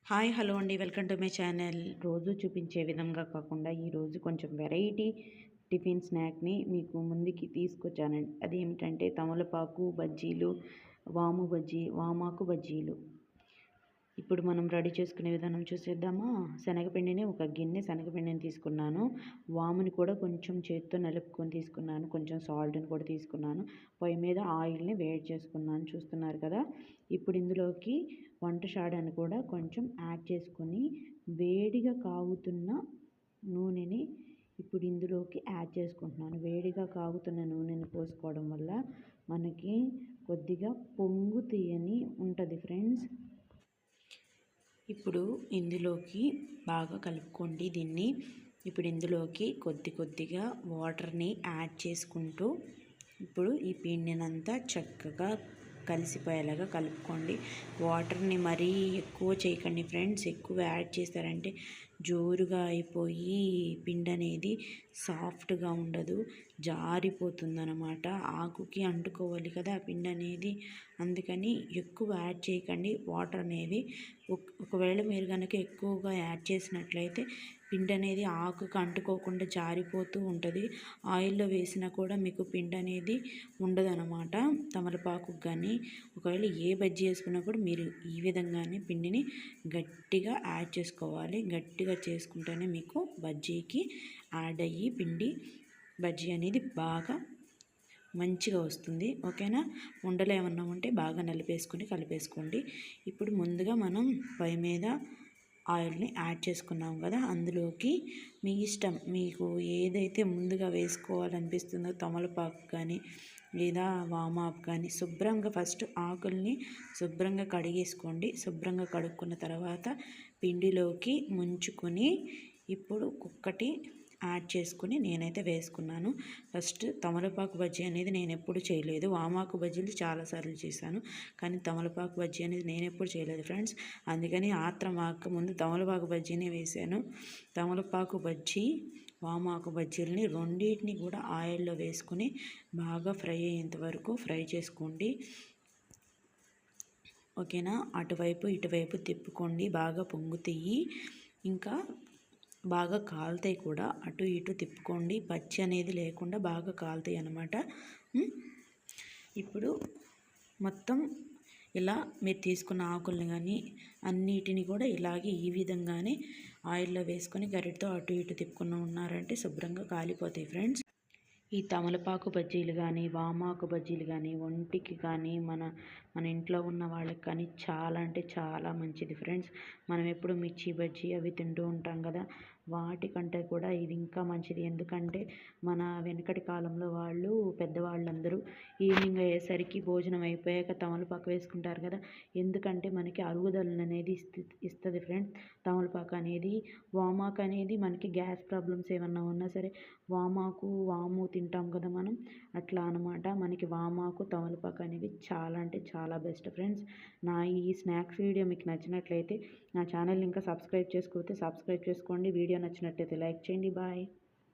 Hi hello అండి, welcome to my channel. రోజు చూపించే విధంగా కాకుండా ఈరోజు కొంచెం వెరైటీ టిఫిన్ స్నాక్ని మీకు ముందుకి తీసుకొచ్చానండి. అదేమిటంటే తమలపాకు బజ్జీలు, వామాకు బజ్జీలు. ఇప్పుడు మనం రెడీ చేసుకునే విధానం చూసేద్దామా. శనగపిండిని ఒక గిన్నె శనగపిండిని తీసుకున్నాను. వాముని కూడా కొంచెం చేత్తో నలుపుకొని తీసుకున్నాను. కొంచెం సాల్ట్ని కూడా తీసుకున్నాను. పొయ్యి మీద ఆయిల్ని వేడి చేసుకున్నాను, చూస్తున్నారు కదా. ఇప్పుడు ఇందులోకి వంట సోడాని కూడా కొంచెం యాడ్ చేసుకొని వేడిగా కాగుతున్న నూనెని ఇప్పుడు ఇందులోకి యాడ్ చేసుకుంటున్నాను. వేడిగా కాగుతున్న నూనెని పోసుకోవడం వల్ల మనకి కొద్దిగా పొంగు తీయని ఉంటుంది ఫ్రెండ్స్. ఇప్పుడు ఇందులోకి బాగా కలుపుకోండి దీన్ని. ఇప్పుడు ఇందులోకి కొద్దిగా వాటర్ని యాడ్ చేసుకుంటూ ఇప్పుడు ఈ పిండినంతా చక్కగా కలిసిపోయేలాగా కలుపుకోండి. వాటర్ని మరీ ఎక్కువ చేయకండి ఫ్రెండ్స్. ఎక్కువ యాడ్ చేస్తారంటే జోరుగా అయిపోయి పిండి అనేది సాఫ్ట్గా ఉండదు, జారిపోతుందన్నమాట. ఆకుకి అంటుకోవాలి కదా ఆ పిండి అనేది. అందుకని ఎక్కువ యాడ్ చేయకండి వాటర్ అనేది. ఒకవేళ మీరు కనుక ఎక్కువగా యాడ్ చేసినట్లయితే పిండి అనేది ఆకుకు అంటుకోకుండా జారిపోతూ ఉంటుంది. ఆయిల్లో వేసినా కూడా మీకు పిండి అనేది ఉండదన్నమాట. తమలపాకు కానీ ఒకవేళ ఏ బజ్జీ వేసుకున్నా కూడా మీరు ఈ విధంగానే పిండిని గట్టిగా యాడ్ చేసుకోవాలి. గట్టిగా చేసుకుంటేనే మీకు బజ్జీకి యాడ్ అయ్యి పిండి బజ్జీ అనేది బాగా మంచిగా వస్తుంది. ఓకేనా. ఉండలు ఏమన్నా ఉంటే బాగా నలిపేసుకొని కలిపేసుకోండి. ఇప్పుడు ముందుగా మనం పొయ్యి మీద ఆయిల్ని యాడ్ చేసుకున్నాం కదా, అందులోకి మీ ఇష్టం, మీకు ఏదైతే ముందుగా వేసుకోవాలనిపిస్తుందో తమలపాకు కానీ లేదా వామాకు కానీ శుభ్రంగా ఫస్ట్ ఆకుల్ని శుభ్రంగా కడిగేసుకోండి. శుభ్రంగా కడుక్కున్న తర్వాత పిండిలోకి ముంచుకొని ఇప్పుడు ఒక్కటి యాడ్ చేసుకుని నేనైతే వేసుకున్నాను. ఫస్ట్ తమలపాకు బజ్జీ అనేది నేను ఎప్పుడు చేయలేదు. వామాకు బజ్జీలు చాలాసార్లు చేశాను, కానీ తమలపాకు బజ్జీ అనేది నేను ఎప్పుడు చేయలేదు ఫ్రెండ్స్. అందుకని ఆత్రం ఆక ముందు తమలపాకు బజ్జీనే వేశాను. తమలపాకు బజ్జీ, వామాకు బజ్జీలని రెండింటిని కూడా ఆయిల్లో వేసుకుని బాగా ఫ్రై అయ్యేంత వరకు ఫ్రై చేసుకోండి. ఓకేనా. అటువైపు ఇటువైపు తిప్పుకోండి, బాగా పొంగుతాయి. ఇంకా బాగా కాలుతాయి కూడా, అటు ఇటు తిప్పుకోండి. పచ్చి అనేది లేకుండా బాగా కాలుతాయి అన్నమాట. ఇప్పుడు మొత్తం ఇలా మీరు తీసుకున్న ఆకుల్ని కానీ అన్నిటిని కూడా ఇలాగే ఈ విధంగానే ఆయిల్లో వేసుకొని గరిటతో అటు ఇటు తిప్పుకుని ఉన్నారంటే శుభ్రంగా కాలిపోతాయి ఫ్రెండ్స్. ఈ తమలపాకు బజ్జీలు కానీ వామాకు బజ్జీలు కానీ ఒంటికి కానీ మన ఇంట్లో ఉన్న వాళ్ళకి కానీ చాలా అంటే చాలా మంచిది ఫ్రెండ్స్. మనం ఎప్పుడు మిర్చి బజ్జీ అవి తింటూ ఉంటాం కదా, వాటికంటే కూడా ఇది ఇంకా మంచిది. ఎందుకంటే మన వెనకటి కాలంలో వాళ్ళు పెద్దవాళ్ళందరూ ఈవినింగ్ అయ్యేసరికి భోజనం అయిపోయాక తమలపాకు వేసుకుంటారు కదా. ఎందుకంటే మనకి అరుగుదలను అనేది ఇస్తుంది ఫ్రెండ్స్ తమలపాకు అనేది. వామాకు అనేది మనకి గ్యాస్ ప్రాబ్లమ్స్ ఏమన్నా ఉన్నా సరే వాము తింటాం కదా మనం, అట్లా అనమాట. మనకి వామాకు తమలపాకు అనేవి చాలా అంటే చాలా బెస్ట్ ఫ్రెండ్స్. నా ఈ స్నాక్స్ వీడియో మీకు నచ్చినట్లయితే నా ఛానల్ ఇంకా సబ్స్క్రైబ్ చేసుకోకపోతే సబ్స్క్రైబ్ చేసుకోండి. వీడియో నచ్చినట్లయితే లైక్ చేయండి. బాయ్.